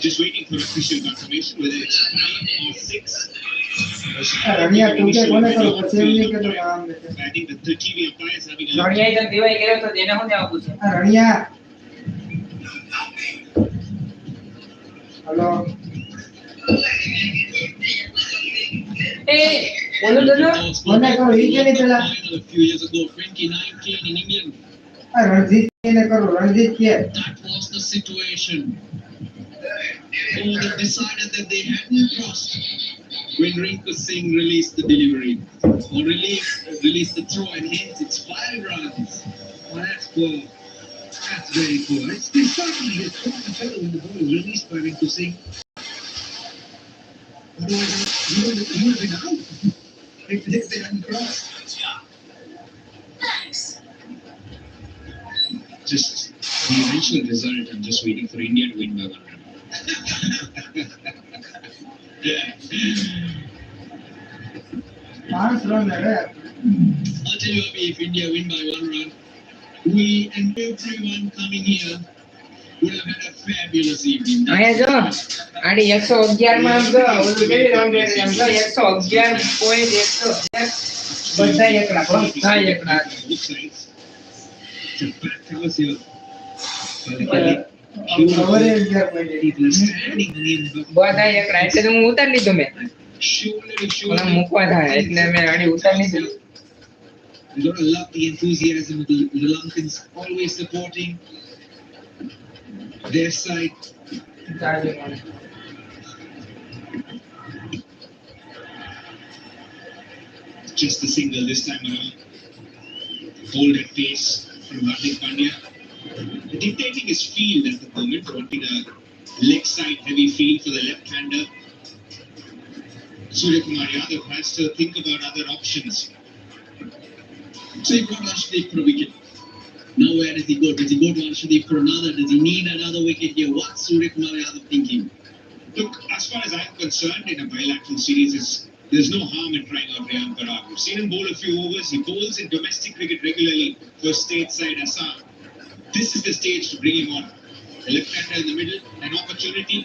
just waiting for official confirmation whether it's 5 or 6. રણિયા તું કે કોને કરો પછી એમ નહીં કે તો કામ દે I think the 30 umpires having a રણિયા જન દેવાઈ ગયો તો તેને શું જવાબ પૂછે રણિયા હેલો એ બોલો બોલો કોને કરો ઈ કે નહીં પેલા a few years ago 2019 in England. Ranjit ને કરો રણજીત કે That was the situation. They decided that they hadn't crossed when Rinku Singh released the delivery or released the throw, and hence it's 5 runs. Well, that's poor. That's very poor. It's decidedly his caught the fellow when the ball was released by Rinku Singh. Otherwise, he would have been out if they hadn't crossed. Just the eventual result, I'm just waiting for India to win by 1 run. પાંચ run રે I'll tell you, Abhi, if India win by 1 run, we and everyone coming here would have had a fabulous evening. અહીંયા જો આડી 111 માં આમ જો ઓલું કેવી રન રેટ આમ જો 111.111 બધા એકડા બધા એકડા Both sides. It's a bad toss here. ખબરે 11 People are standing in the બધા એકડા એટલે તો હું ઉતાર લીધો મેં shoulder to ઓલા shoulder. મૂકવા થાય એટલે મેં આડી ઉતાર લીધું You gotta love the enthusiasm of the Lankans always supporting their side. Just a single this time around. Hold at pace from Hardik Pandya. Dictating his field at the moment, wanting a leg side heavy field for the left-hander. Suryakumar Yadav has to think about other options. So he got Arshdeep for a wicket. Now where does he go? Does he go to Arshdeep for another? Does he need another wicket here? What's Suryakumar Yadav thinking? Look, as far as I'm concerned, in a bilateral series, there's no harm in trying out Riyan Parag. We've seen him bowl a few overs. He bowls in domestic cricket regularly for stateside Assam. This is the stage to bring him on. The left-hander in the middle, an opportunity.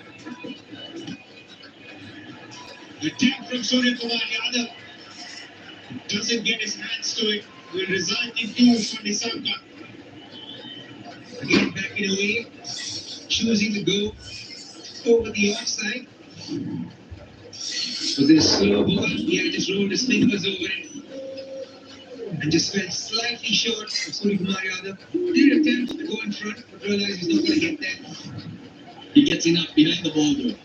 Attack from Suryakumar Yadav. Doesn't get his hands to it. Will result in 2 for Nissanka. Again back in a way, choosing to go over the offside. Was it a slow ball? Yeah, just rolled his fingers over it. And just fell slightly short of Suryakumar Yadav. Did attempt to go in front, but realized he's not going to get there. He gets enough behind the ball though.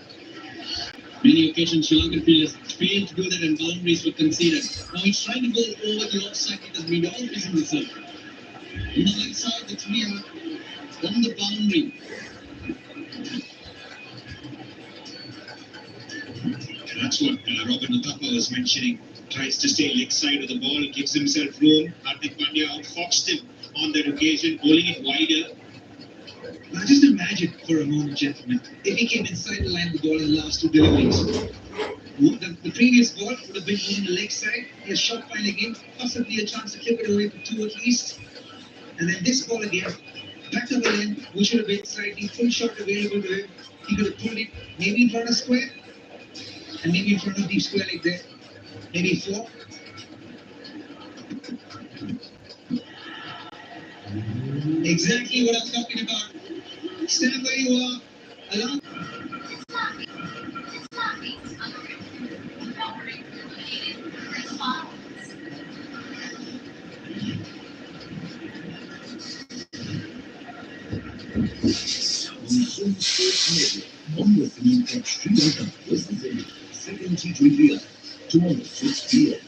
Many occasions Sri Lankan players failed to do that and boundaries were conceded. Now he's trying to go over the offside because we always in the circle. On the left side, the three are on the boundary. And that's what Robin Uthappa was mentioning. Tries to stay leg side of the ball, gives himself room. Hardik Pandya outfoxed him on that occasion, bowling it wider. Now just imagine for a moment, gentlemen, if he came inside the line of the ball in the last 2 deliveries. The previous ball would have been on the leg side, he has shot by again, possibly a chance to clip it away for 2 at least. And then this ball again, back of the end, which should have been slightly full shot available to him. He could have pulled it maybe in front of square, and maybe in front of deep square like that. Maybe 4. Exactly what I'm talking about. Stand where you are. Allow. Onward to catch Sri Lanka versus India. Second T20 up. Tomorrow 6 p.m.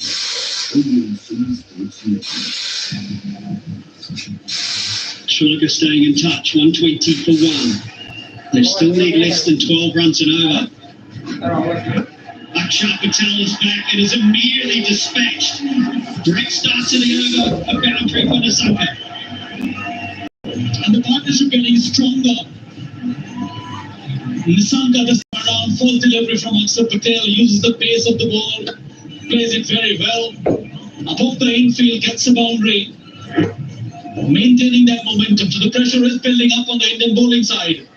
Only on Sony Sports Network. Sri Lanka staying in touch, 120 for 1. They still need less than 12 runs and over. Akshar Patel's back and is immediately dispatched. Great start to the over, a boundary for Nissanka. And the partnership getting stronger. Nissanka does around full delivery from Akshar Patel, uses the pace of the ball, plays it very well. Above the infield, gets a boundary. Maintaining that momentum, so the pressure is building up on the Indian bowling side.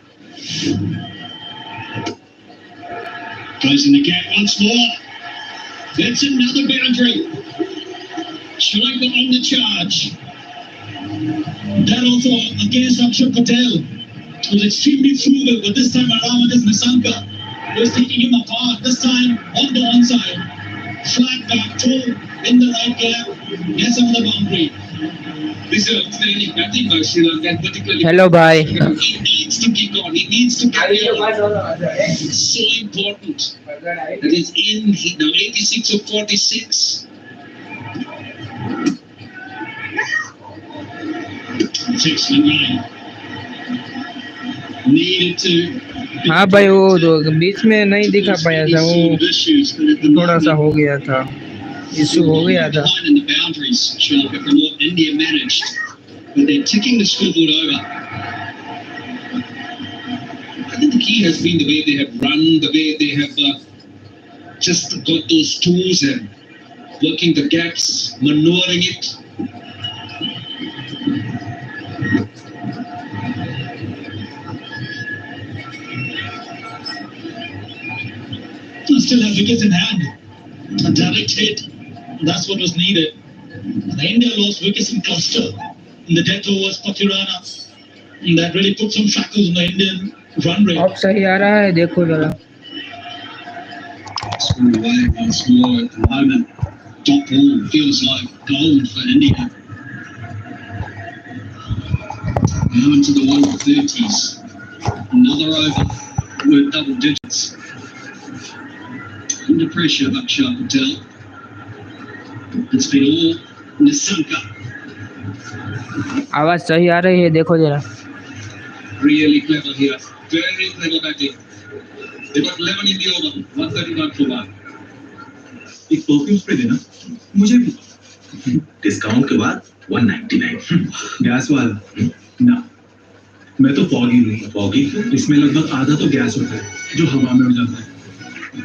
Closing the gap once more. That's another boundary. Sri Lanka on the charge. That also against Akshar Patel was extremely frugal, but this time around it is Nisanka who is taking him apart. This time on the onside. Flat back, toe in the right gap. Gets on the boundary. This is outstanding batting by Sri Lanka, particularly. Hello, bye. He needs to kick on. He needs to carry on. It's so important. That is in now 86 of 46. 6-9. Needed to. हाँ भाई, वो तो बीच में नहीं दिखा पाया था, वो थोड़ा सा हो गया था, इशू हो गया था. In the boundaries, Sri Lanka from what India managed, but they're ticking the scoreboard over. I think the key has been the way they have run, the way they have just got those tools and working the gaps, maneuvering it. Still have wickets in hand. A direct hit. That's what was needed. The India lost wickets in cluster. In the death overs, Patirana. That really put some shackles on the Indian run rate. अब सही आ रहा है, देखो जरा. Score away once more at the moment. Top ball feels like gold for India. Now into the 130s. Another over with double digits. Under pressure, Akshar Patel. It's been all Nisanka. आवाज सही आ रही है, देखो जरा. Really clever here. Very clever batting. They got 11 in the over. 131 for 1. एक perfumes पे देना मुझे भी. डिस्काउंट के बाद 199. गैस वाला ना. मैं तो फॉगी नहीं. फॉगी इसमें लगभग आधा तो गैस होता है जो हवा में उड़ जाता है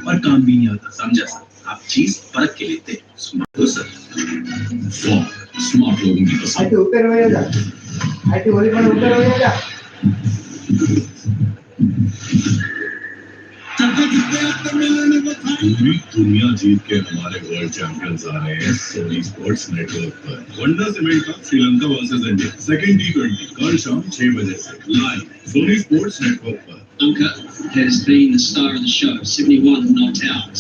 और काम भी नहीं आता. समझा सर, आप चीज परख के लेते हैं. स्मार्ट हो सर. स्मार्ट लोगों की पसंद. आईटी ऊपर हो जा. आईटी होली पर ऊपर हो जा. पूरी दुनिया जीत के हमारे वर्ल्ड चैंपियंस आ रहे हैं सोनी स्पोर्ट्स नेटवर्क पर. वनडे सीमेंट का Sri Lanka versus India second T20 कल शाम 6 बजे से लाइव सोनी स्पोर्ट्स नेटवर्क पर. Anka has been the star of the show, 71 not out.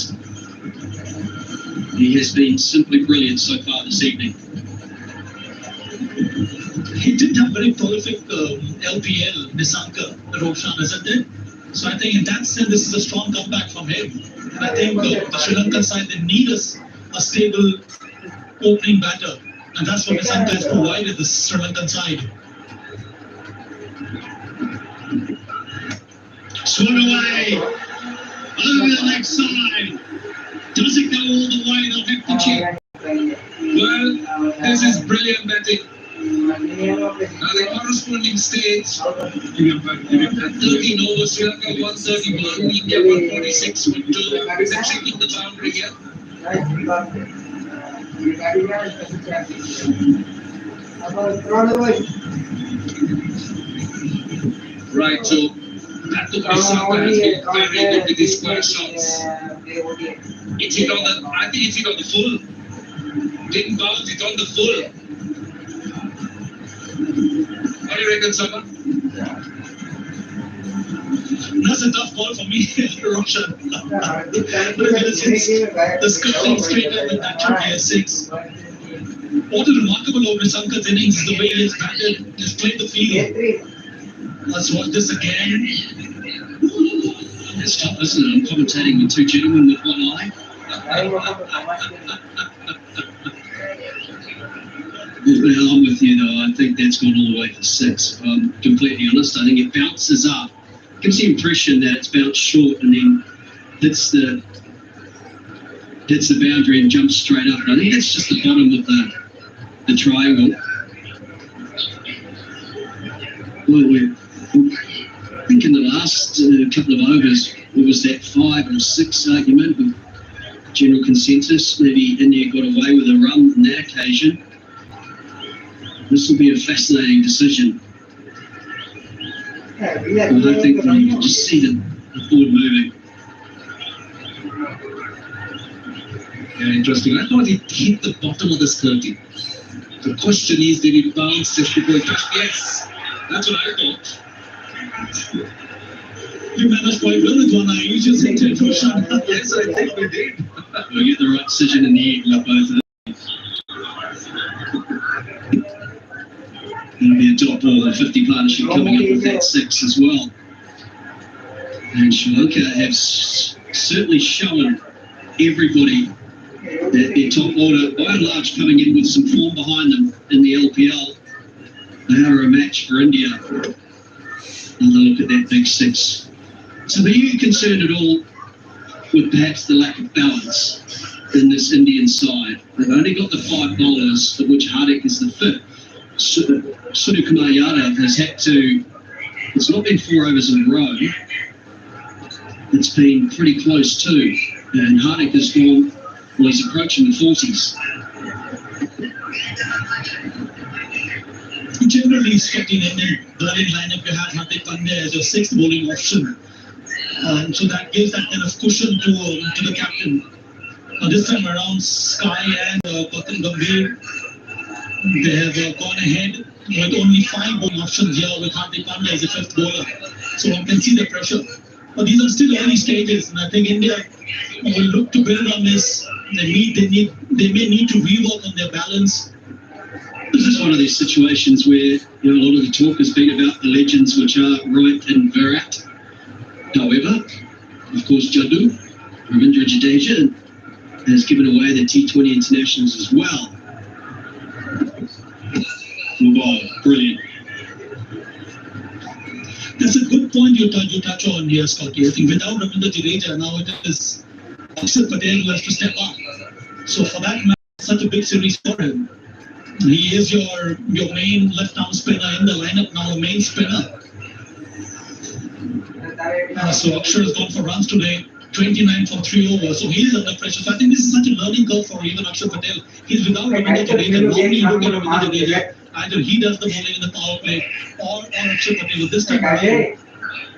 He has been simply brilliant so far this evening. He didn't have very prolific LPL, Nisanka, Roshan, isn't it? So I think in that sense, this is a strong comeback from him. And I think the Sri Lankan side, they need a stable opening batter. And that's what Nisanka has provided the Sri Lankan side. Swung away over the next side. Does it go all the way? They'll have to check. Well, this is brilliant batting. Now the corresponding stage. 13 overs, Sri Lanka 131, India 146 with 2. They're checking the boundary here. Right, so that took Nisanka has been very good with his square shots. It's hit on the, I think it's hit on the full. Didn't bounce, it's on the full. What do you reckon, Sama? That's a tough ball for me, Roshan. Look at the sculpting straight up with that 2 What is remarkable over Nisanka's innings is the way he has batted, he's played the field. Let's watch this again. It's tough, isn't it? I'm commentating with two gentlemen with one eye. Well, I'm with you though. I think that's gone all the way for 6. If I'm completely honest, I think it bounces up. Gives the impression that it's bounced short and then hits the boundary and jumps straight up. And I think that's just the bottom of the triangle. Well, I think in the last couple of overs, it was that 5 or 6 argument with general consensus. Maybe India got away with a run on that occasion. This will be a fascinating decision. I don't think we can just see the board moving. Yeah, interesting. I thought he hit the bottom of the skirting. The question is, did it bounce just before it touched? Yes, that's what I thought. You managed quite well with one eye. You just hit it for shot. Yes, I think we did. We'll get the right decision in the end, both of them. It'll be a top ball, 50 partnership coming up with that 6 as well. And Sri Lanka have certainly shown everybody that their top order, by and large, coming in with some form behind them in the LPL. They are a match for India. Another look at that big 6. So are you concerned at all with perhaps the lack of balance in this Indian side? They've only got the 5 bowlers, of which Hardik is the 5th. Suryakumar Yadav has had to, it's not been 4 overs in a row, it's been pretty close too. And Hardik has gone, well, he's approaching the 40s. Generally speaking, in the bowling lineup, you have Hardik Pandya as your 6th bowling option. So that gives that kind of cushion to the captain. This time around, Sky and Kapil Gambhir, they have gone ahead with only 5 bowling options here with Hardik Pandya as the 5th bowler. So one can see the pressure. But these are still early stages, and I think India will look to build on this. They may need to rework on their balance. This is one of these situations where a lot of the talk has been about the legends, which are Rohit and Virat. However, of course, Jaddu, Ravindra Jadeja, has given away the T20 internationals as well. Wow, brilliant. That's a good point you touch on here, Scotty. I think without Ravindra Jadeja, now it is Akshar Patel who has to step up. So for that match, such a big series for him. He is your main left-arm spinner in the lineup now, a main spinner. So Akshar has gone for runs today, 29 for 3 overs. So he is under pressure. So I think this is such a learning curve for even Akshar Patel. He's without Ravindra Jadeja. Normally you look at Ravindra Jadeja, either he does the bowling in the power play or Akshar Patel. This time around,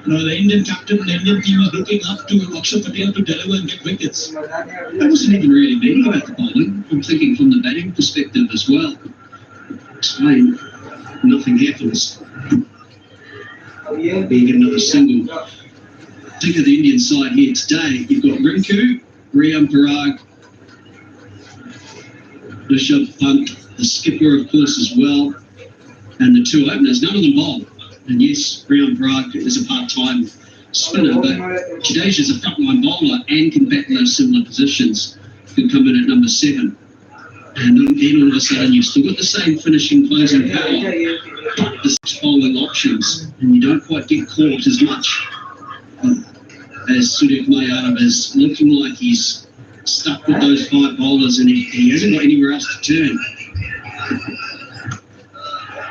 the Indian captain, the Indian team is looking up to Akshar Patel to deliver and get wickets. I wasn't even really thinking about the bowling. I'm thinking from the batting perspective as well. Explain, nothing happens. Being another single. Think of the Indian side here today. You've got Rinku, Riyan Parag, Rishabh Pant, the skipper, of course, as well, and the 2 openers. None of them bowl. And yes, Riyan Parag is a part-time spinner, but Jadeja is a frontline bowler and can bat in those similar positions. Can come in at number 7. And then all of a sudden you've still got the same finishing, closing power, but the 6 bowling options, and you don't quite get caught as much as Suryakumar Yadav is looking like he's stuck with those 5 bowlers and he hasn't got anywhere else to turn.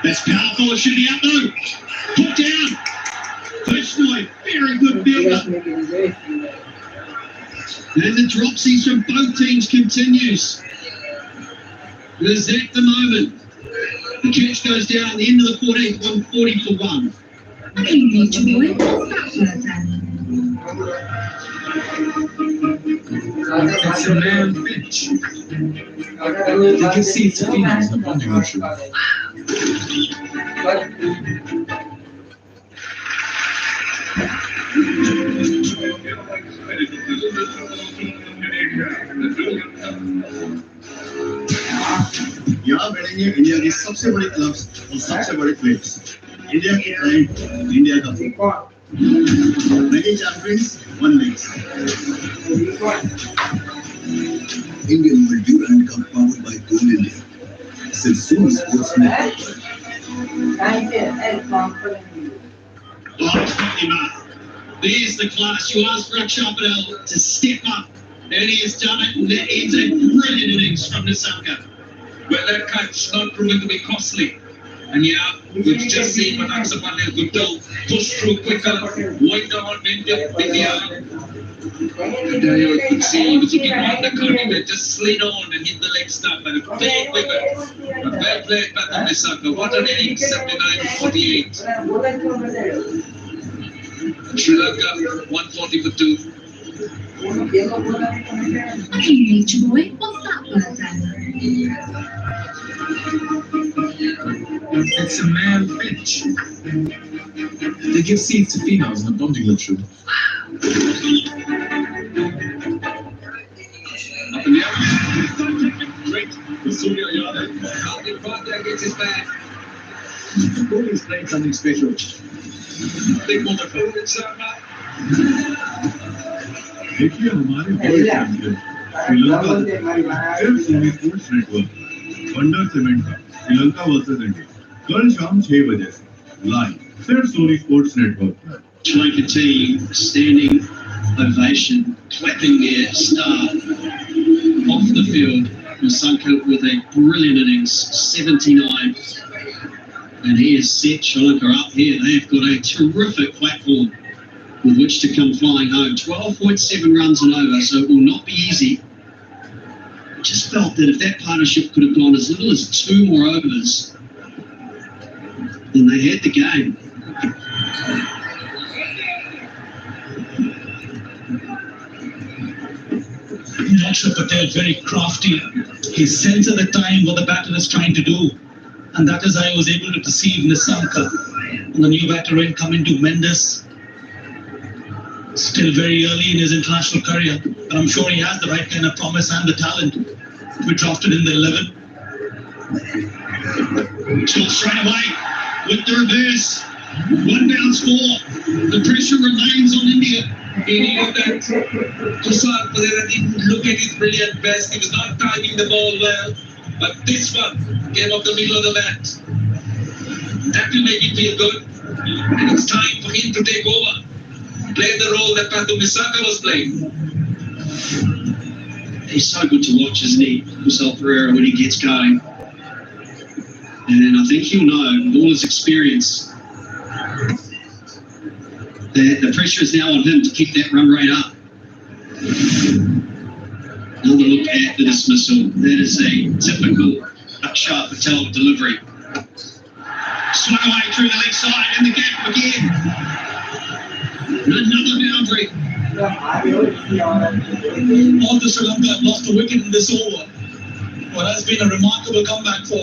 That's powerful, it should be out though. Put down. Personally, very good build-up. And the dropsies from both teams continues. Is that the moment? The catch goes down at the end of the 14th, 140 for 1. It's a rare pitch. You can see it's Phoenix, the bonding issue. यहाँ बैठेंगे India की सबसे बड़ी clubs और सबसे बड़े players India की pride India का many champions one league Indian Multi-Brand Cup powered by Coal India since soon sports network There's the class. You asked for Akshar Patel to step up, and he has done it, and that ends a brilliant innings from Nissanka. Well, that catch not proving to be costly. And yeah, we've just seen what Akshar Patel could do. Push through quicker, wind on India. Today you could see he was looking on the cut, he just slid on and hit the leg stump and a big wicket. But well played by the Nissanka. What an innings, 79-48. Sri Lanka 140 for 2. boy, what's that word then? It's a male finch. They give seeds to females in a bonding ritual. Up in the air. Great. Surya Yadav. How did Bhatia get his back? Kohli's playing something special. Big motherfucker. देखिए हमारे श्रीलंका सिर्फ Sony Sports Network Wonder Cement का Sri Lanka versus India कल शाम 6 बजे से live सिर्फ Sony Sports network पर Sri Lanka team standing ovation, clapping their star off the field. Masanka with a brilliant innings, 79, and he has set Sri Lanka up here. They've got a terrific platform with which to come flying home. 12.7 runs and over, so it will not be easy. I just felt that if that partnership could have gone as little as 2 more overs, then they had the game. Akshar Patel, very crafty. He senses at the time what the batter is trying to do. And that is how I was able to perceive Nissanka. And the new batter in coming to Mendes. Still very early in his international career. And I'm sure he has the right kind of promise and the talent to be drafted in the 11. Still straight away with the reverse. 1 bounce 4. The pressure remains on India. He knew that Kusal Pereira didn't look at his brilliant best. He was not timing the ball well. But this one came off the middle of the bat. That will make him feel good. And it's time for him to take over. Play the role that Patu Misaka was playing. He's so good to watch, isn't he, Kusal Pereira, when he gets going. And I think he'll know, with all his experience, that the pressure is now on him to keep that run rate up. Another look at the dismissal. That is a typical Akshar Patel delivery. Swung away through the leg side and the gap again. Another boundary. All the Sri Lanka have lost a wicket in this over. What has been a remarkable comeback for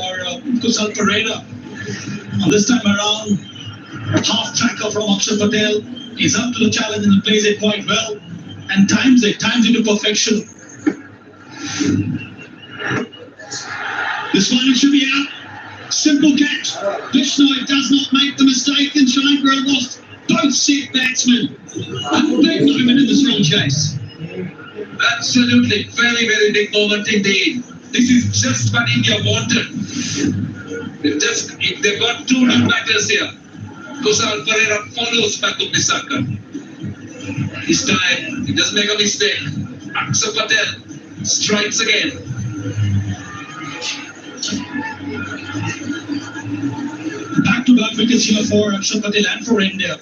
Kusal Pereira. And this time around, half tracker from Akshar Patel. He's up to the challenge and he plays it quite well. And times it to perfection. This one should be out. Simple catch. Bishnoi does not make the mistake, and Sri Lanka have lost both set batsmen. A big moment in this run chase. Absolutely. Very, very big moment indeed. This is just what India wanted. If they've got 2 new batters here, Kusal Pereira follows Patu Misaka. This time, he doesn't make a mistake. Akshar Patel strikes again. Back-to-back wickets here for Akshar Patel and for India.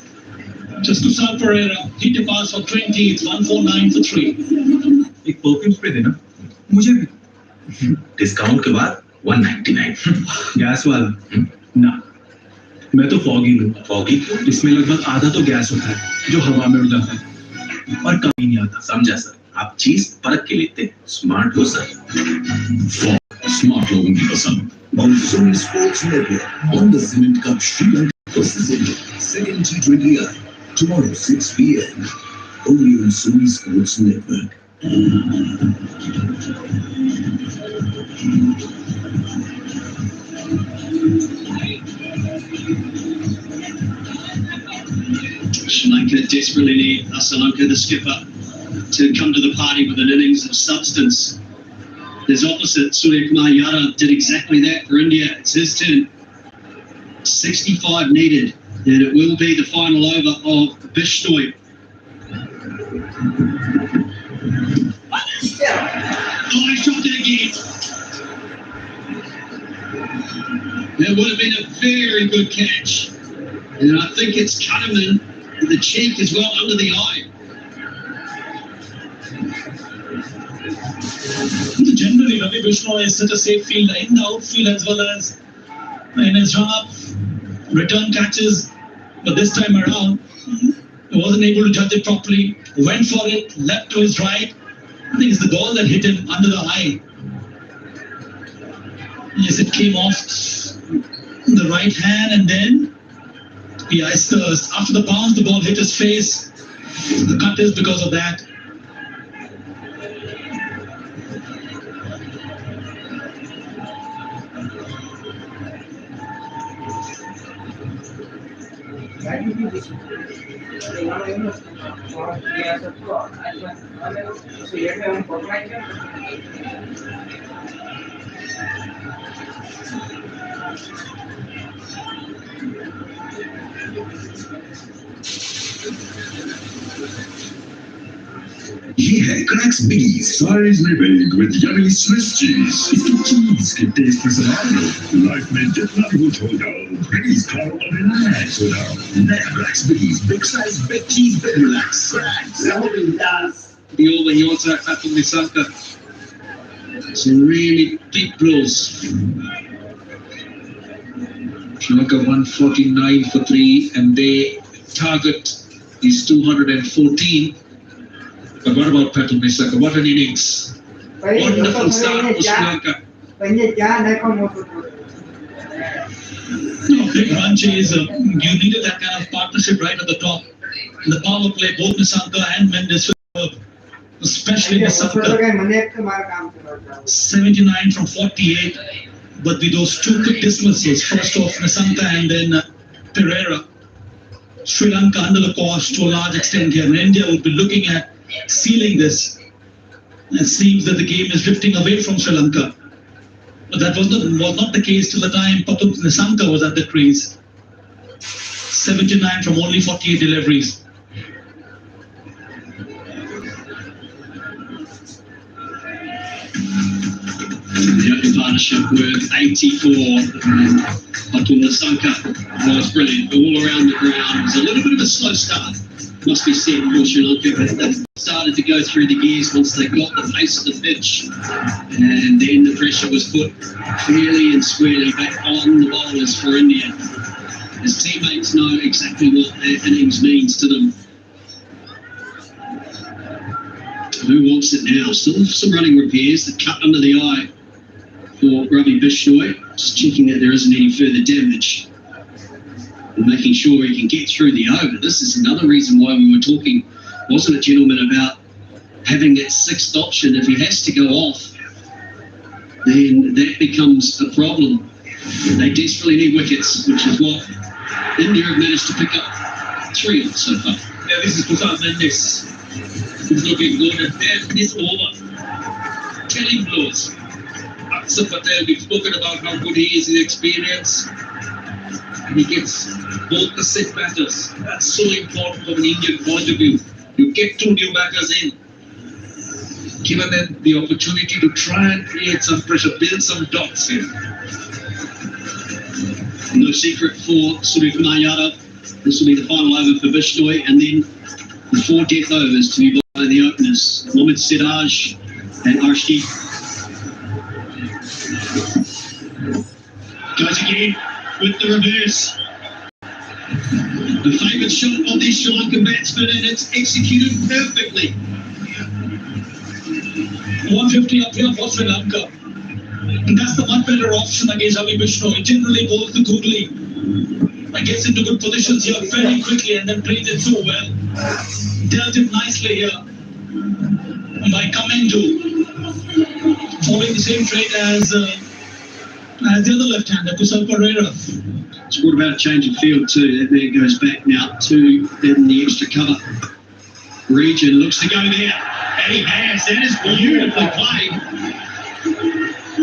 Just Kusal Pereira, hit a pass for 20, it's 149 for 3. एक perfumes पे देना मुझे भी discount के बाद 199 gas वाला ना मैं तो फॉगी लूं फॉगी इसमें लगभग आधा तो गैस होता है जो हवा में उड़ जाता है और कभी नहीं आता समझा सर आप चीज परख के लेते स्मार्ट हो सर स्मार्ट लोगों की पसंद on Sony Sports Network on the Cement Cup Sri Lanka versus India second T20I tomorrow 6 p.m. only on Sony Sports Network. Sri Lanka desperately need Asalanka, the skipper, to come to the party with an innings of substance. His opposite, Surya Yadav, did exactly that for India. It's his turn. 65 needed, and it will be the final over of Bishnoi. Oh, he shot it again. That would have been a very good catch. And I think it's cut him in the cheek as well, under the eye. Generally, Ravi Bishnoi is such a safe fielder in the outfield as well as in his run-up, return catches. But this time around, wasn't able to judge it properly, went for it, left to his right. I think it's the ball that hit him under the eye. Yes, it came off the right hand, and then after the bounce, the ball hit his face. The cut is because of that. ये है cracks Belize Sizely baked with yummy Swiss cheese. इसकी चीज के test में सवाल Life में जितना भी कुछ होगा, प्लीज खाओ और रिलैक्स हो जाओ नया क्रैक्स बिलीज big size big cheese big relax Crax The over he wants that back from Nissanka. Some really deep blows. Sri Lanka 149 for 3, and their target is 214. But what about Patul Nissanka? What an innings! Wonderful start for Sri Lanka. Big run chase. You needed that kind of partnership right at the top. In the power play, both Nissanka and Mendes, especially Nissanka. 79 from 48. But with those two quick dismissals, first off Nissanka and then Pereira, Sri Lanka under the cosh to a large extent here. And India would be looking at sealing this. It seems that the game is drifting away from Sri Lanka. But that was not the case till the time Patul Nissanka was at the crease. 79 from only 48 deliveries. The open partnership with 84. Patul Nissanka was brilliant. All around the ground. It was a little bit of a slow start, must be said, for Sri Lanka, but they started to go through the gears once they got the pace of the pitch, and then the pressure was put fairly and squarely back on the bowlers for India. His teammates know exactly what that innings means to them. Who wants it now? Still some running repairs. The cut under the eye for Ravi Bishnoi. Just checking that there isn't any further damage and making sure he can get through the over. This is another reason why we were talking, wasn't it, gentlemen, about having that sixth option. If he has to go off, then that becomes a problem. They desperately need wickets, which is what India have managed to pick up 3 of so far. Yeah, this is Prasad Mendes. He's looking good at this over. Telling blows. Aksa Patel, we've spoken about how good he is in experience. And he gets both the set batters. That's so important from an Indian point of view. You get 2 new batters in, given them the opportunity to try and create some pressure, build some dots here. No secret for Suryakumar Yadav. This will be the final over for Bishnoi, and then the 4 death overs to be by the openers, Mohammad Siraj and Arshdeep. Goes again with the reverse. The favourite shot of this Sri Lankan batsman, and it's executed perfectly. 150 up here for Sri Lanka. And that's the much better option against Ravi Bishnoi. Generally bowls the googly. And gets into good positions here very quickly and then plays it so well. Dealt it nicely here by Kamendu. Following the same trade as the other left-hander, Kusal Pereira. It's what about a change of field too? There goes back now to in the extra cover region. Looks to go there. And he has. That is beautifully played.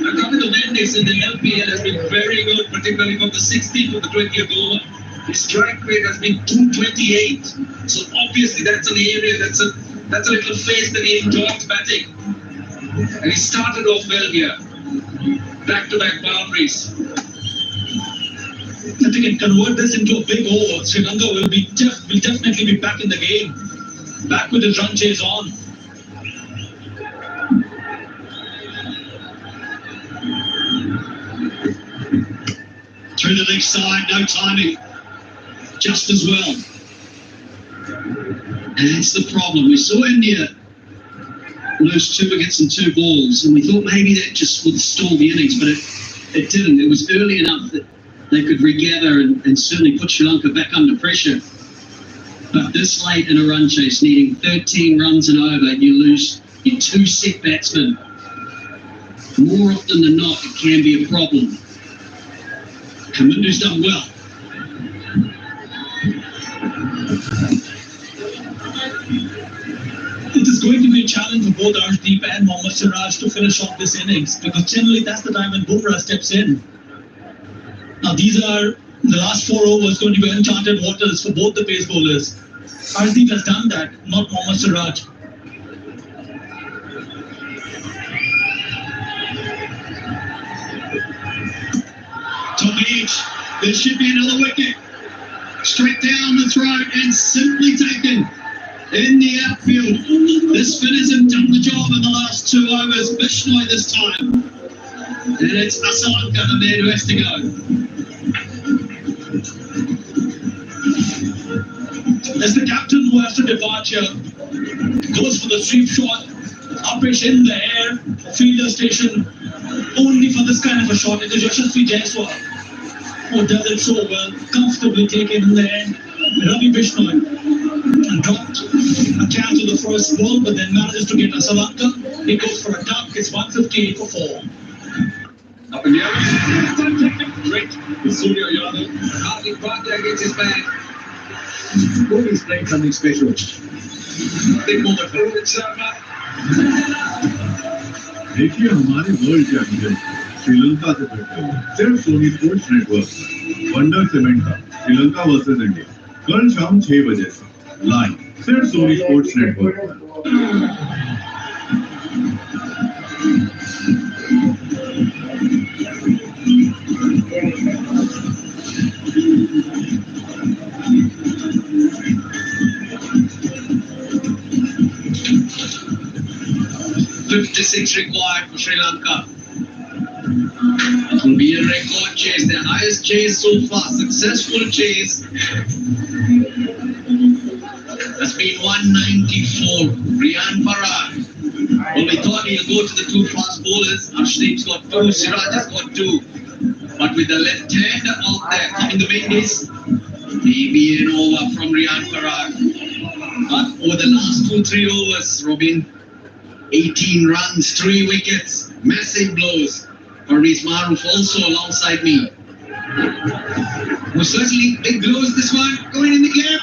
Ravi Mendes in the LPL has been very good, particularly from the 16th to the 20th over. His strike rate has been 228. So obviously that's an area, that's a little phase that he enjoys batting. And he started off well here. Back-to-back boundaries. If he can convert this into a big over, Sri Lanka will definitely be back in the game. Back with his run chase on. Through the leg side, no timing. Just as well. And that's the problem. We saw India lose 2 wickets and 2 balls, and we thought maybe that just would stall the innings, but it didn't. It was early enough that they could regather and certainly put Sri Lanka back under pressure. But this late in a run chase, needing 13 runs and over, you lose your 2 set batsmen. More often than not, it can be a problem. Kamindu's done well. It is going to be a challenge for both Arshdeep and Mohammad Siraj to finish off this innings, because generally that's the time when Bumrah steps in. Now these are the last 4 overs going to be uncharted waters for both the pace bowlers. Arshdeep has done that, not Mohammad Siraj. Top edge, there should be another wicket. Straight down the throat and simply taken in the outfield. This spinners have done the job in the last 2 overs. Bishnoi this time. And it's Asalanka, the man who has to go. As the captain who has to depart here, goes for the sweep shot, upish in the air, fielder station, only for this kind of a shot. It is Yashasvi Jaiswal who does it so well, comfortably taken in the end. Ravi Bishnoi dropped a catch to the first ball, but then manages to get Asalanka. He goes for a duck. It's 158 for 4. Up in the air. Great. With Surya Yadav. Hardik Pandya gets his bag. Kohli's playing something special. Big moment for Rohit Sharma. देखिए हमारे world champion Sri Lanka से भिड़ते हुए सिर्फ Sony Sports Network Wonder Cement का Sri Lanka versus India कल शाम 6 बजे से लाइव सिर्फ सोनी स्पोर्ट्स नेटवर्क पर। 56 required for Sri Lanka. It will be a record chase, their highest chase so far, successful chase. Has been 194. Riyan Parag. Well, we thought he'll go to the 2 fast bowlers. Arshdeep's got 2, Siraj has got 2. But with the left-hander out there coming the Windies, maybe an over from Riyan Parag. But over the last 2-3 overs, Robin, 18 runs, 3 wickets, massive blows. Parvez Maroof also alongside me. Most certainly big blows this one, going in the gap.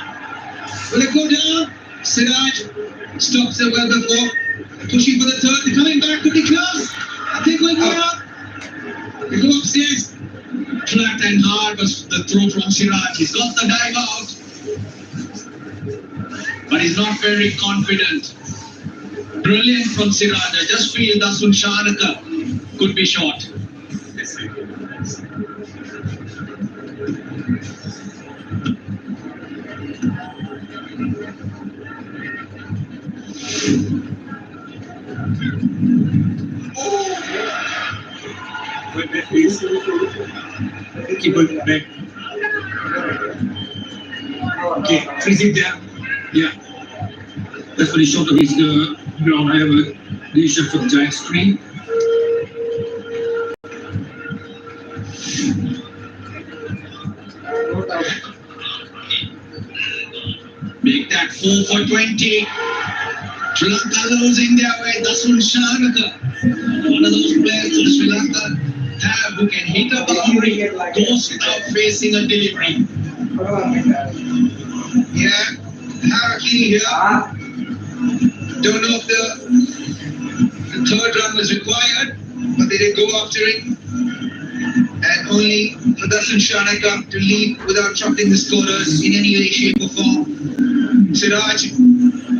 Will it go down? Siraj stops it well before. Pushing for the third, they're coming back, could be close. I think we'll go up. We go upstairs. Flat and hard was the throw from Siraj. He's got the dive out. But he's not very confident. Brilliant from Siraj. I just feel Dasun Shanaka could be short. Keep it back. Okay, freeze it there. Yeah. That's very short of his ground. I have a decision for the giant screen. Make that 4 for 20. Sri Lanka losing their way. Dasun Shanaka, one of those players that Sri Lanka have who can hit a boundary, goes without facing a delivery. Yeah, Harakini here. Don't know if the third run was required, but they did go after it. And only for Dasun Shanaka to lead without chopping the scorers in any way, shape or form. Siraj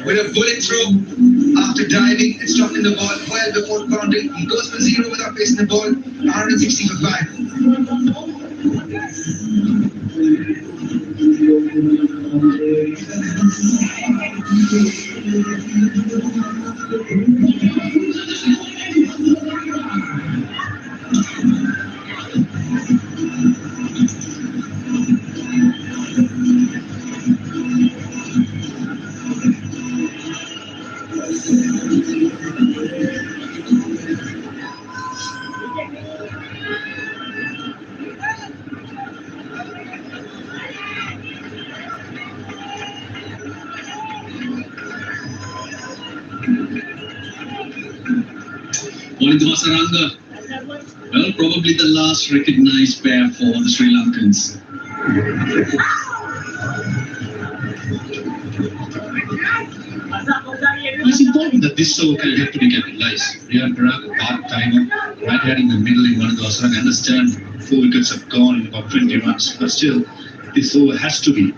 with a bullet throw after diving and stopping the ball well before the boundary. He goes for 0 without facing the ball, 160 for 5. According to Hasaranga, well, probably the last recognized pair for the Sri Lankans. It's important that this over can have to be capitalized. Riyan Parak, part-timer, right here in the middle in one of those. I understand 4 wickets have gone in about 20 runs, but still, this over has to be.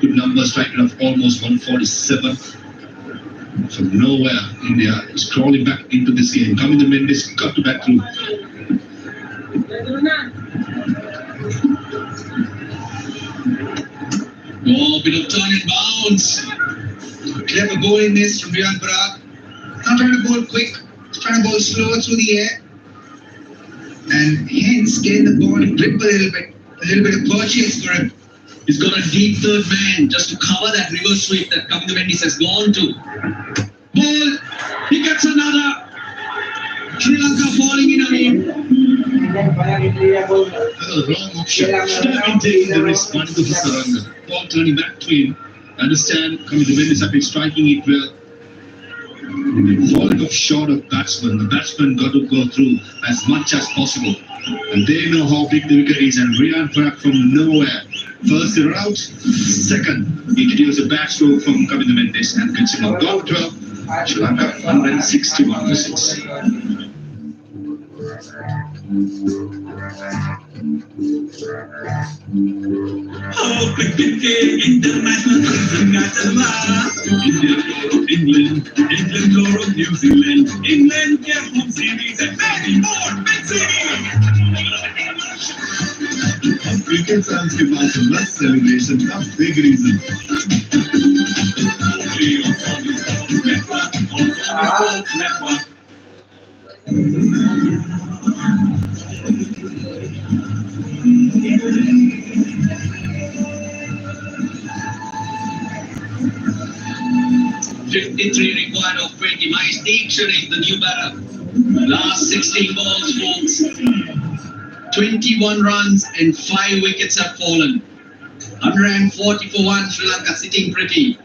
Good number, striking of almost 147. From nowhere, India is crawling back into this game. Coming the Mendes got to back through. Oh, bit of turn and bounce. Clever goal in this from Riyan Parak. Not trying to bowl quick, trying to bowl slow through the air. And hence getting the ball grip a little bit of purchase for him. He's got a deep third man just to cover that reverse sweep that Kapil Mendes has gone to. Ball, he gets another. Sri Lanka falling in again. Wrong option. Should have been taking the risk, wanting to Hasaranga. Ball turning back to him. Understand, Kapil Mendes have been striking it well. Falling off short of batsman. The batsman got to go through as much as possible. And they know how big the wicket is. And Riyan Parak from nowhere. First they were out. Second, he introduced a bad stroke from Kapil Mendes and gets him out. Got 12. Sri Lanka 161 for 6. Oh, cricket international England go to New Zealand, England get home series and many more big series. Cricket fans के पास बस celebration का big reason. Network. 53 required of 20. Mahesh Deekshar is the new batter. Last 16 balls, folks. 21 runs and 5 wickets have fallen. 140 for 1, Sri Lanka sitting pretty.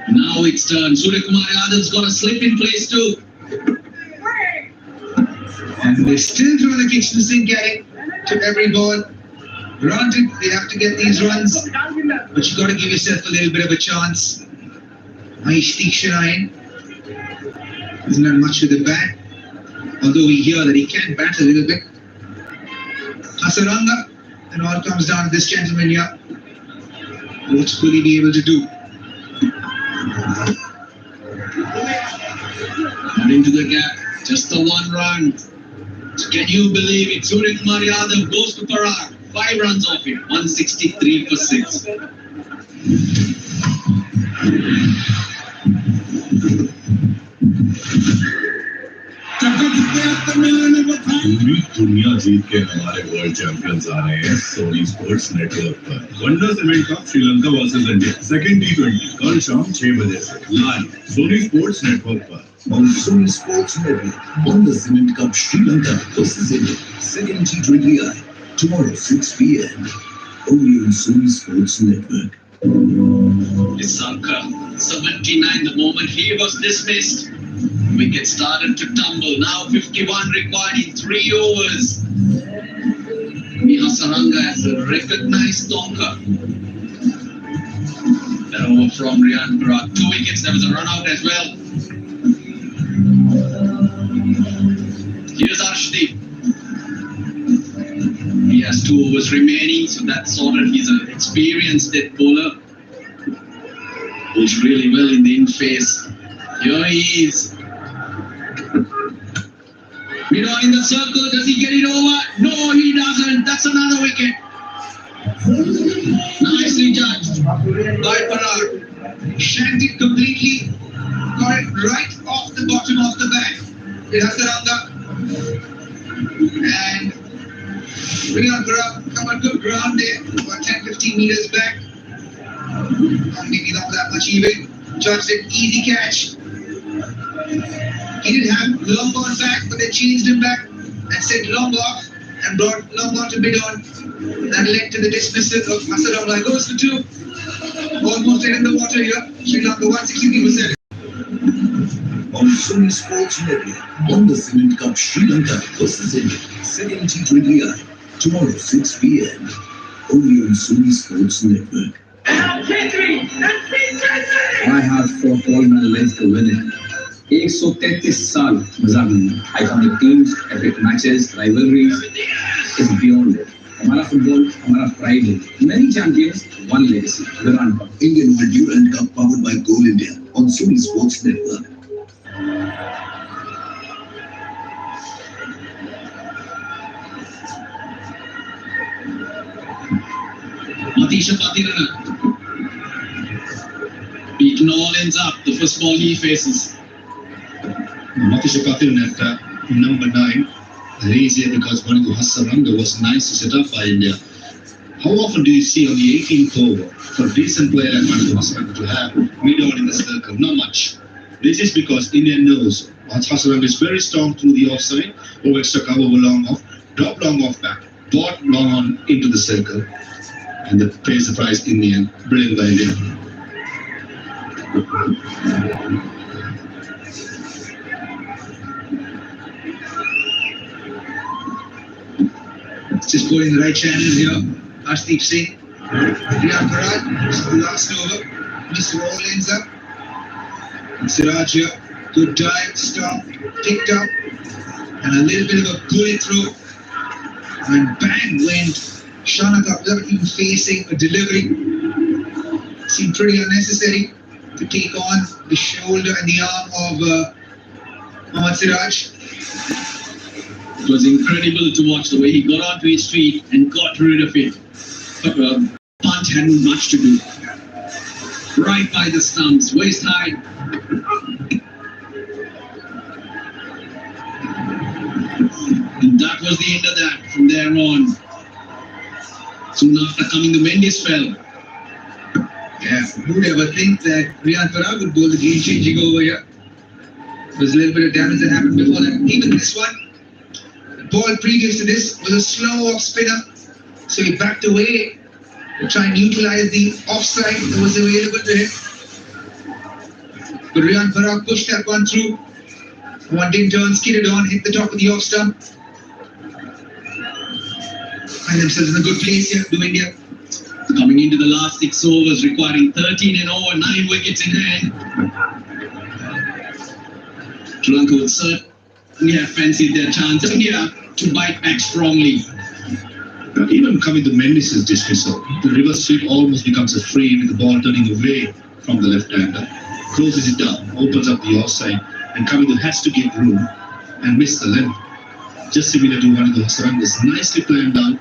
Now it's turn. Suryakumar Yadav's got a slip in place too. And they're still trying to kick the sink at it to every ball. Granted, they have to get these runs, but you got to give yourself a little bit of a chance. Mahesh Deekshar doesn't have much with the bat, although we hear that he can bat a little bit. Hasaranga, and all comes down to this gentleman here. What will he be able to do? And into the gap, just the 1 run. So can you believe it? Suryakumar Yadav goes to Parak. 5 runs off him, 163 for 6. पूरी दुनिया जीत के हमारे world champions आ रहे हैं Soni Sports network पर। One day cement cup Sri Lanka versus India second T20 कल शाम 6 बजे से लाइव सोनी स्पोर्ट्स नेटवर्क पर। On Sony Sports Network, on the Cement Cup Sri Lanka versus India, second T20I, tomorrow 6 p.m. Only on Sony Sports Network. Sanka, 79 the moment he was dismissed. Wicket started to tumble. Now 51 required in 3 overs. Hasaranga has a recognized donker. That over from Riyan Parak. 2 wickets. There was a run out as well. Here's Arshdeep. He has 2 overs remaining, so that's sorted. He's an experienced dead bowler. Pulls really well in the in phase. Here he is. Mid-on in the circle. Does he get it over? No, he doesn't. That's another wicket. Nicely judged by Parak. Shanked it completely. Got it right off the bottom of the bat. It has the Hasaranga. And Riyan Parak come on good ground there. About 10-15 meters back. Maybe not that much even. Judged it. Easy catch. He didn't have long on back, but they changed him back and said long off and brought long on to mid on. That led to the dismissal of Hasaranga. Goes for 2. Almost in the water here. Sri Lanka 163 for 7. on Sony Sports Network on the Cement Cup Sri Lanka versus India. Second T20I. Tomorrow 6 p.m. Only on Sony Sports Network. I have fought all my life to win it. 133 साल मजाक नहीं. Iconic teams, epic matches, rivalries is beyond it. हमारा football हमारा pride है. Many champions, one legacy. Durand Cup. Indian World Durand Cup powered by Goal India on Sony Sports Network. Matisha Patirana. Beaten all ends up. The first ball he faces. Matisha Patirana at number 9. Easier because Vanindu Hasaranga was nice to set up by India. How often do you see on the 18th over for a decent player like Vanindu Hasaranga to have mid-on in the circle? Not much. This is because India knows Hasaranga is very strong through the offside, over extra cover, over long off, drop long off back, bought long on into the circle, and the pays the price in the end. Brilliant by India. Just going the right channels here. Arshdeep Singh, Riyan Parag, the last over. Mr. All ends up. And Siraj here, good dive, stop, picked up, and a little bit of a bullet through. And bang went Shanaka without even facing a delivery. Seemed pretty unnecessary to take on the shoulder and the arm of Mohammad Siraj. It was incredible to watch the way he got onto his feet and got rid of it. Punt hadn't much to do. Right by the stumps, waist high. And that was the end of that. From there on, soon after coming the Mendes fell. Yeah, who'd ever think that Riyan Parag would bowl the game-changing over here? There was a little bit of damage that happened before that. Even this one, the ball previous to this was a slow off spinner, so he backed away to try and neutralize the offside that was available to him. But Riyan Parag pushed that one through. One didn't turn, skidded on, hit the top of the off stump. Find themselves in a good place here, New India. Coming into the last 6 overs, requiring 13 and over, 9 wickets in hand. Sri Lanka would certainly have fancied their chance. India to bite back strongly. Even coming to Mendes' dismissal, the reverse sweep almost becomes a free with the ball turning away from the left-hander. Closes it down, opens up the offside, and Kamidu has to give room and miss the length. Just similar to Vanindu Hasaranga's nicely planned out,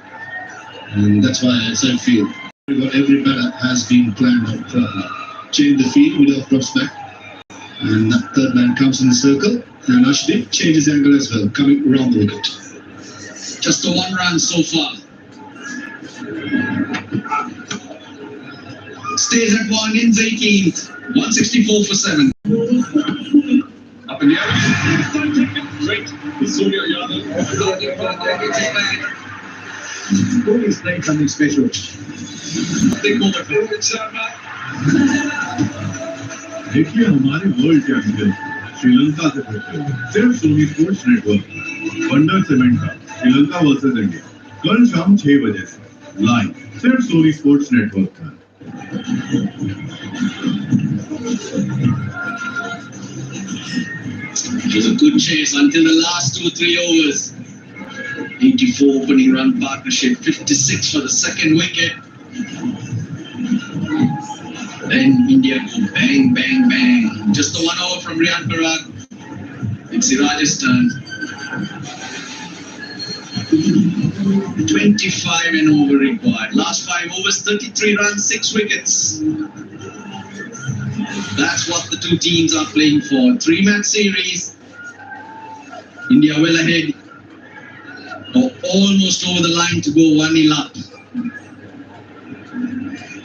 and that's why I feel every batter has been planned out properly. Change the field, middle drops back, and that third man comes in the circle, and Arshdeep changes angle as well, coming around the wicket. Just the 1 run so far. Stays at 1, ends 18th. 164 for 7. Up in the air. Great. Surya Yadav. Kohli's playing something special. Big moment for Rohit Sharma. देखिए हमारे world champion Sri Lanka से फिरते सिर्फ Sony Sports Network Wonder Cement का Sri Lanka versus India कल शाम 6 बजे से लाइव सिर्फ सोनी स्पोर्ट्स नेटवर्क पर. It was a good chase until the last 2-3 overs. 84 opening run partnership, 56 for the second wicket. Then India go bang, bang, bang. Just the 1 over from Riyan Parag. It's Siraj's turn. 25 and over required. Last 5 overs, 33 runs, 6 wickets. That's what the two teams are playing for. 3-match series. India well ahead. Or almost over the line to go 1-0 up.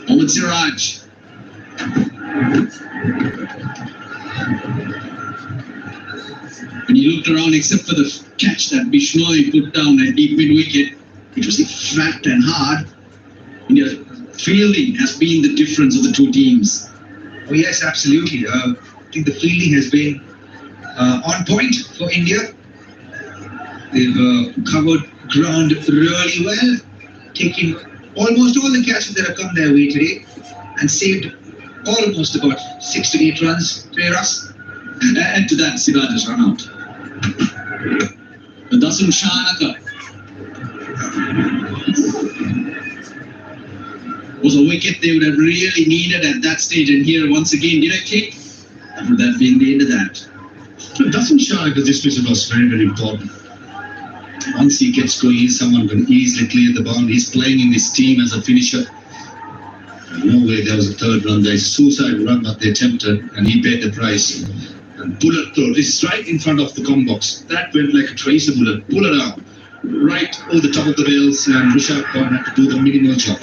Mohammad Siraj. When he looked around, except for the catch that Bishnoi put down at deep mid-wicket, it was flat and hard. India's fielding has been the difference of the two teams. Oh yes, absolutely. I think the fielding has been on point for India. They've covered ground really well, taking almost all the catches that have come their way today and saved almost about 6 to 8 runs to us. And add to that, Siraj has run out. But Dasun Shanaka was a wicket they would have really needed at that stage, and here once again did a kick. That would have been the end of that. Dasun Shanaka's dismissal was very, very important. Once he gets going, someone can easily clear the boundary. He's playing in this team as a finisher. No way there was a third run. There is a suicide run that they attempted, and he paid the price. And bullet throw. This is right in front of the com box. That went like a tracer bullet. Pull it out. Right over the top of the rails, and Rishabh Khan had to do the minimal job.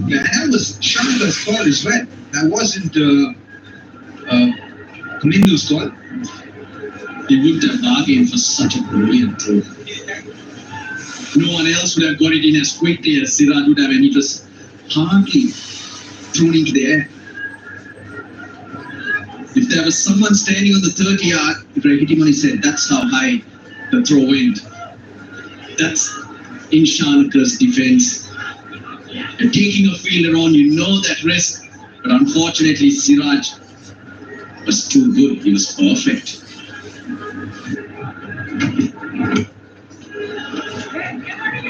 Yeah, and that was Shanaka's call as well. That wasn't Mindu's call. He wouldn't have bargained for such a brilliant throw. No one else would have got it in as quickly as Siraj would have, and it was hardly thrown into the air. If there was someone standing on the 30-yard, if I hit him on his head, that's how high the throw went. That's in Shanaka's defense. You're taking a fielder on, you know that risk, but unfortunately Siraj was too good. He was perfect.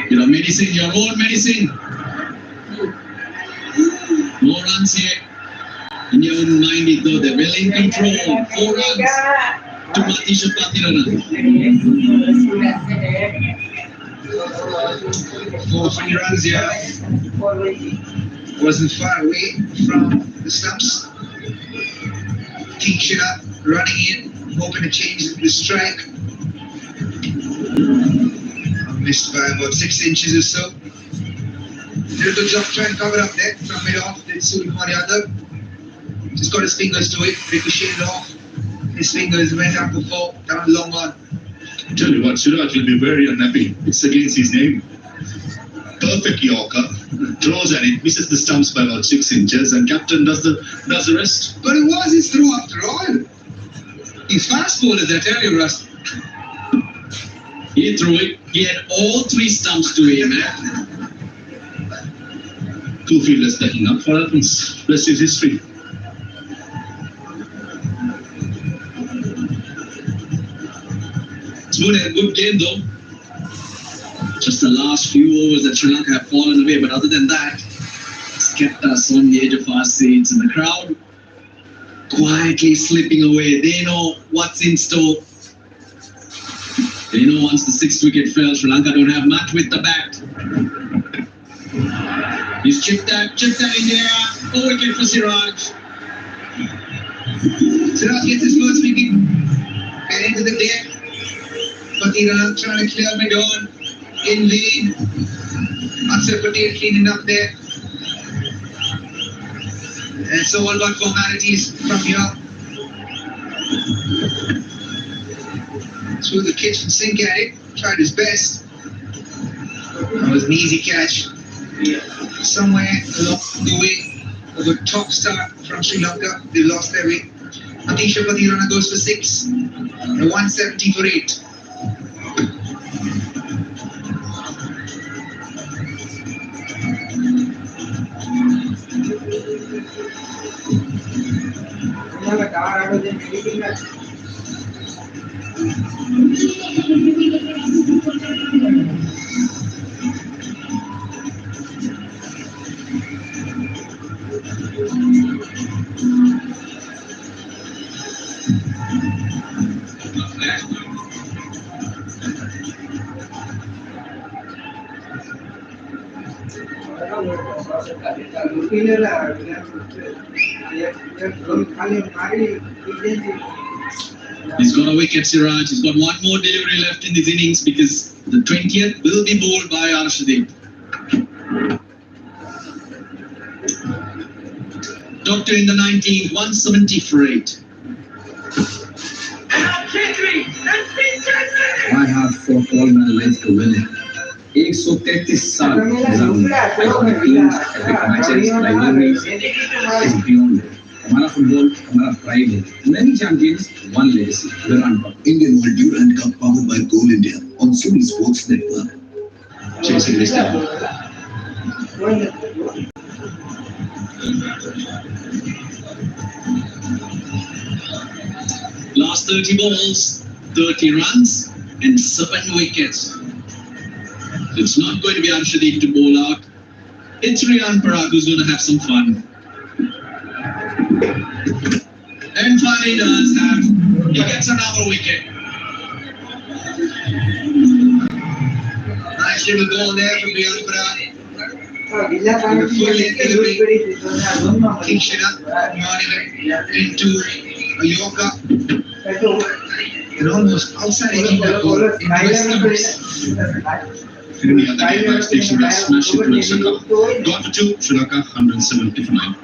Your medicine, your own medicine. No runs here. India wouldn't mind it though. They're well in control. 4 runs to Matisha Patirana. 4 runs here. Wasn't far away from the stumps. Teaksha running in, hoping to change the strike. Missed by about 6 inches or so. Did a good job trying to cover up there from mid off. Did Suryakumar Yadav. Just got his fingers to it, ricocheted off. His fingers went up before, down long on. I tell you what, Siraj will be very unhappy. It's against his name. Perfect Yorker, throws at it, misses the stumps by about 6 inches, and captain does the rest. But it was his throw after all. He's fast bowlers, I tell you, Russ. He threw it. He had all 3 stumps to him, man. 2 fielders backing up. What happens? Rest is history. It's a good game though. Just the last few overs that Sri Lanka have fallen away, but other than that, it's kept us on the edge of our seats, and the crowd quietly slipping away. They know what's in store. They know once the 6th wicket fell, Sri Lanka don't have much with the bat. He's chipped that India. 4 wicket for Siraj. Siraj gets his first wicket. Get into the day. Patirana trying to clear mid on. In lead. Aksar Patel cleaning up there. And it's all about formalities from here. Threw the kitchen sink at it. Tried his best. That was an easy catch. Somewhere along the way of a top start from Sri Lanka, they lost their way. Matisha Patirana goes for 6. 170 for 8. He's got a wicket, Siraj. He's got one more delivery left in this innings because the 20th will be bowled by Arshdeep. Doctor in the 19th, 170 for 8. I have fought all my life to win it. 133 साल iconic teams, epic matches, rivalries is beyond it. हमारा football हमारा pride है. Many champions, one legacy. We're on top. Indian World Durand Cup powered by Coal India on Sony Sports Network. Chasing this down. Last 30 balls, 30 runs, and 7 wickets. It's not going to be Arshdeep to bowl out. It's Riyan Parag who's going to have some fun. And fun he does have. He gets another wicket. Nice little goal there from Riyan Parag. Kicks it up, into a Yorker. And almost outside edging that ball into West Indies. Any other game match, they should have smashed it to Sri Lanka. Got for 2, Sri Lanka 170 for 9.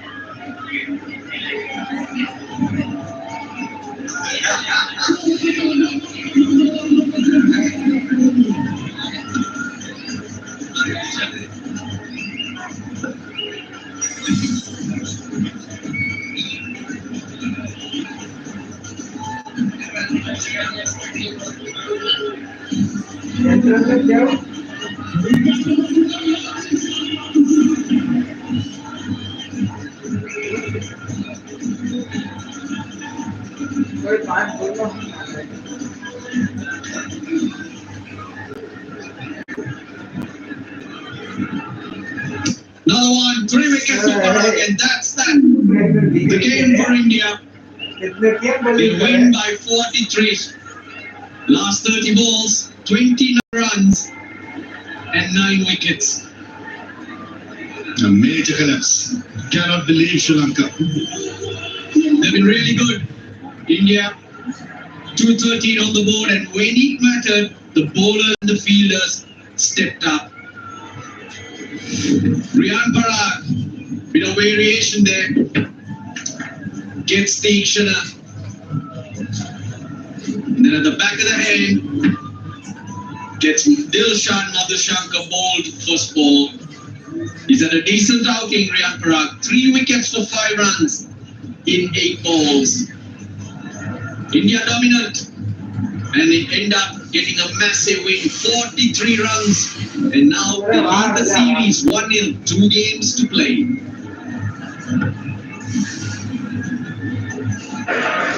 Another one, 3 wickets for Parag, and that's that. The game for India. They win by 43. Last 30 balls, 29 runs, and 9 wickets. A major collapse. Cannot believe Sri Lanka. They've been really good. India, 213 on the board, and when it mattered, the bowlers and the fielders stepped up. Riyan Parag, bit of variation there, gets the Ikshana. And then at the back of the head, gets Dilshan Madhushanka bowled first ball. He's had a decent outing, Riyan Parag. 3 wickets for 5 runs in 8 balls. India dominant, and they end up getting a massive win, 43 runs, and now they lead the series 1-0, 2 games to play.